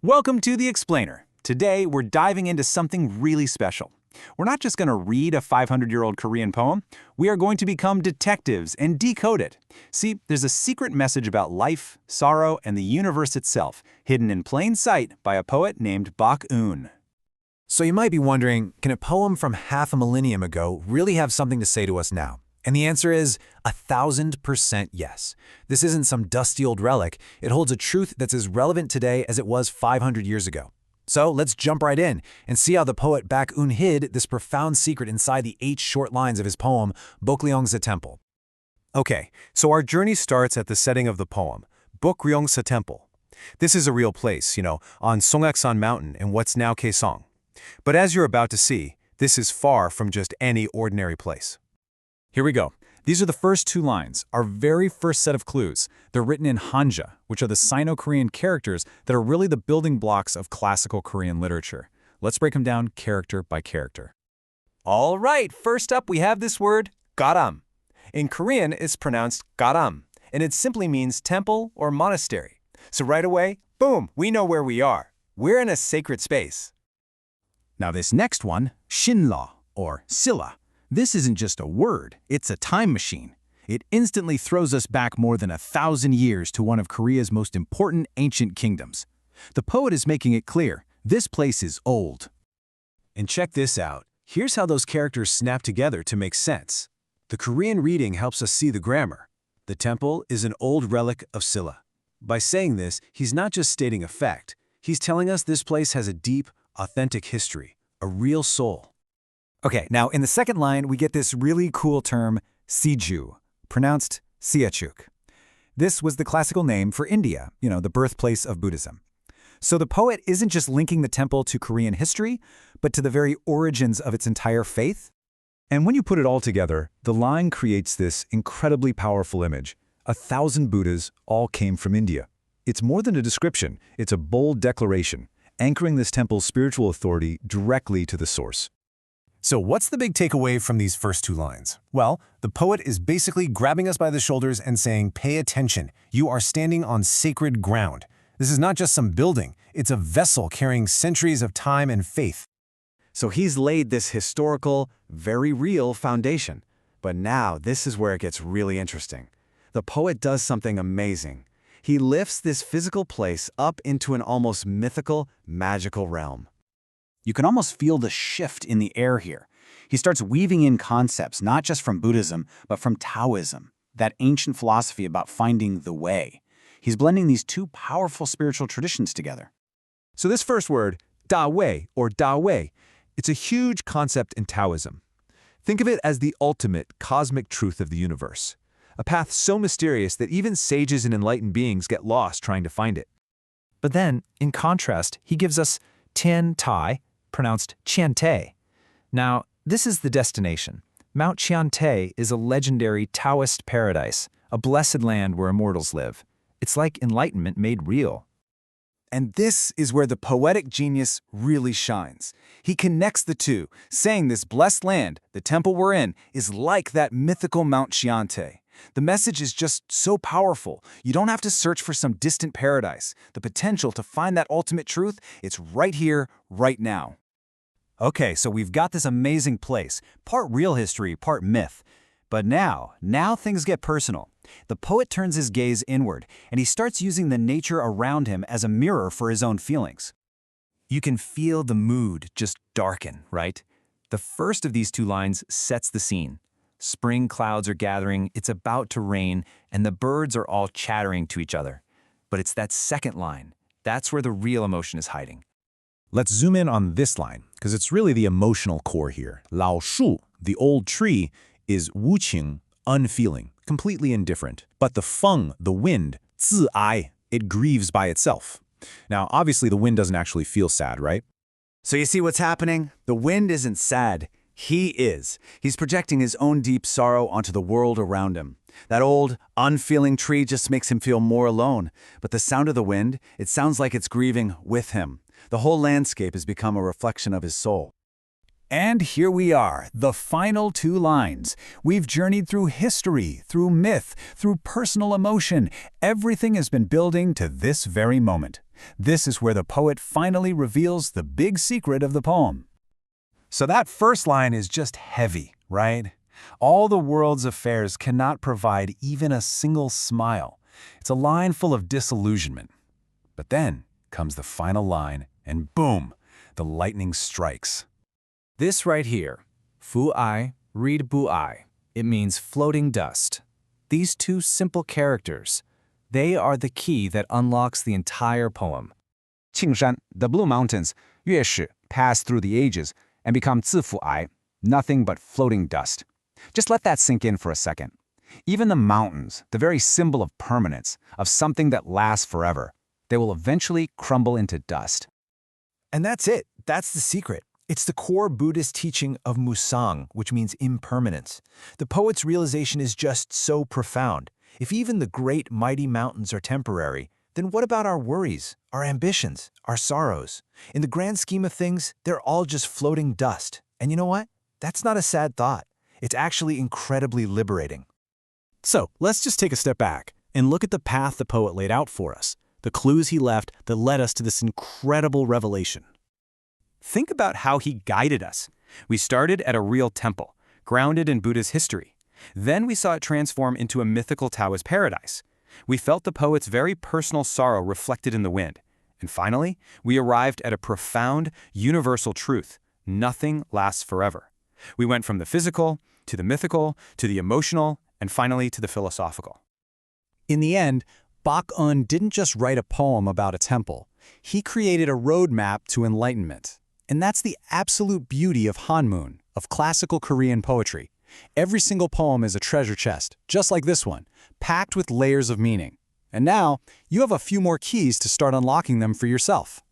Welcome to The Explainer. Today, we're diving into something really special. We're not just going to read a 500-year-old Korean poem. We are going to become detectives and decode it. See, there's a secret message about life, sorrow, and the universe itself, hidden in plain sight by a poet named Bak Eun. So you might be wondering, can a poem from half a millennium ago really have something to say to us now? And the answer is 1,000% yes. This isn't some dusty old relic. It holds a truth that's as relevant today as it was 500 years ago. So let's jump right in and see how the poet Bak Eun hid this profound secret inside the 8 short lines of his poem, Bongnyeongsa Temple. Okay, so our journey starts at the setting of the poem, Bongnyeongsa Temple. This is a real place, on Songaksan Mountain in what's now Gaeseong. But as you're about to see, this is far from just any ordinary place. Here we go. These are the first 2 lines, our very first set of clues. They're written in Hanja, which are the Sino-Korean characters that are really the building blocks of classical Korean literature. Let's break them down character by character. All right, first up we have this word, garam. In Korean, it's pronounced garam, and it simply means temple or monastery. So right away, boom, we know where we are. We're in a sacred space. Now this next one, Shinla, or Silla. This isn't just a word, it's a time machine. It instantly throws us back more than 1,000 years to one of Korea's most important ancient kingdoms. The poet is making it clear, this place is old. And check this out. Here's how those characters snap together to make sense. The Korean reading helps us see the grammar. The temple is an old relic of Silla. By saying this, he's not just stating a fact. He's telling us this place has a deep, authentic history, a real soul. Okay, now in the second line, we get this really cool term, Siju, pronounced Siachuk. This was the classical name for India, the birthplace of Buddhism. So the poet isn't just linking the temple to Korean history, but to the very origins of its entire faith. And when you put it all together, the line creates this incredibly powerful image. 1,000 Buddhas all came from India. It's more than a description, it's a bold declaration, anchoring this temple's spiritual authority directly to the source. So what's the big takeaway from these first 2 lines? Well, the poet is basically grabbing us by the shoulders and saying, pay attention, you are standing on sacred ground. This is not just some building, it's a vessel carrying centuries of time and faith. So he's laid this historical, very real foundation. But now this is where it gets really interesting. The poet does something amazing. He lifts this physical place up into an almost mythical, magical realm. You can almost feel the shift in the air here. He starts weaving in concepts not just from Buddhism, but from Taoism, that ancient philosophy about finding the way. He's blending these 2 powerful spiritual traditions together. So this first word, Daewe or Daewe, it's a huge concept in Taoism. Think of it as the ultimate cosmic truth of the universe, a path so mysterious that even sages and enlightened beings get lost trying to find it. But then, in contrast, he gives us Tian Tai, pronounced Chiante. Now, this is the destination. Mount Chiante is a legendary Taoist paradise, a blessed land where immortals live. It's like enlightenment made real. And this is where the poetic genius really shines. He connects the 2, saying this blessed land, the temple we're in, is like that mythical Mount Chiante. The message is just so powerful. You don't have to search for some distant paradise. The potential to find that ultimate truth, it's right here, right now. Okay, so we've got this amazing place, part real history, part myth. But now things get personal. The poet turns his gaze inward, and he starts using the nature around him as a mirror for his own feelings. You can feel the mood just darken, right? The first of these 2 lines sets the scene. Spring clouds are gathering, it's about to rain, and the birds are all chattering to each other. But it's that second line. That's where the real emotion is hiding. Let's zoom in on this line, because it's really the emotional core here. Lao Shu, the old tree, is wuqing, unfeeling, completely indifferent. But the feng, the wind, zi ai, it grieves by itself. Now, obviously the wind doesn't actually feel sad, right? So you see what's happening? The wind isn't sad. He is. He's projecting his own deep sorrow onto the world around him. That old, unfeeling tree just makes him feel more alone. But the sound of the wind, it sounds like it's grieving with him. The whole landscape has become a reflection of his soul. And here we are, the final 2 lines. We've journeyed through history, through myth, through personal emotion. Everything has been building to this very moment. This is where the poet finally reveals the big secret of the poem. So that first line is just heavy, right? All the world's affairs cannot provide even a single smile. It's a line full of disillusionment. But then comes the final line, and boom, the lightning strikes. This right here, fu ai, read bu ai. It means floating dust. These two simple characters, they are the key that unlocks the entire poem. Qingshan, the Blue Mountains, 月是 pass through the ages and become 自负ai, nothing but floating dust. Just let that sink in for a second. Even the mountains, the very symbol of permanence, of something that lasts forever, they will eventually crumble into dust. And that's it. That's the secret. It's the core Buddhist teaching of Musang, which means impermanence. The poet's realization is just so profound. If even the great mighty mountains are temporary, then what about our worries, our ambitions, our sorrows? In the grand scheme of things, they're all just floating dust. And you know what? That's not a sad thought. It's actually incredibly liberating. So, let's just take a step back and look at the path the poet laid out for us, the clues he left that led us to this incredible revelation. Think about how he guided us. We started at a real temple, grounded in Buddha's history. Then we saw it transform into a mythical Taoist paradise. We felt the poet's very personal sorrow reflected in the wind. And finally, we arrived at a profound, universal truth. Nothing lasts forever. We went from the physical, to the mythical, to the emotional, and finally to the philosophical. In the end, Bak Eun didn't just write a poem about a temple. He created a roadmap to enlightenment. And that's the absolute beauty of Hanmun, of classical Korean poetry. Every single poem is a treasure chest, just like this one, packed with layers of meaning. And now, you have a few more keys to start unlocking them for yourself.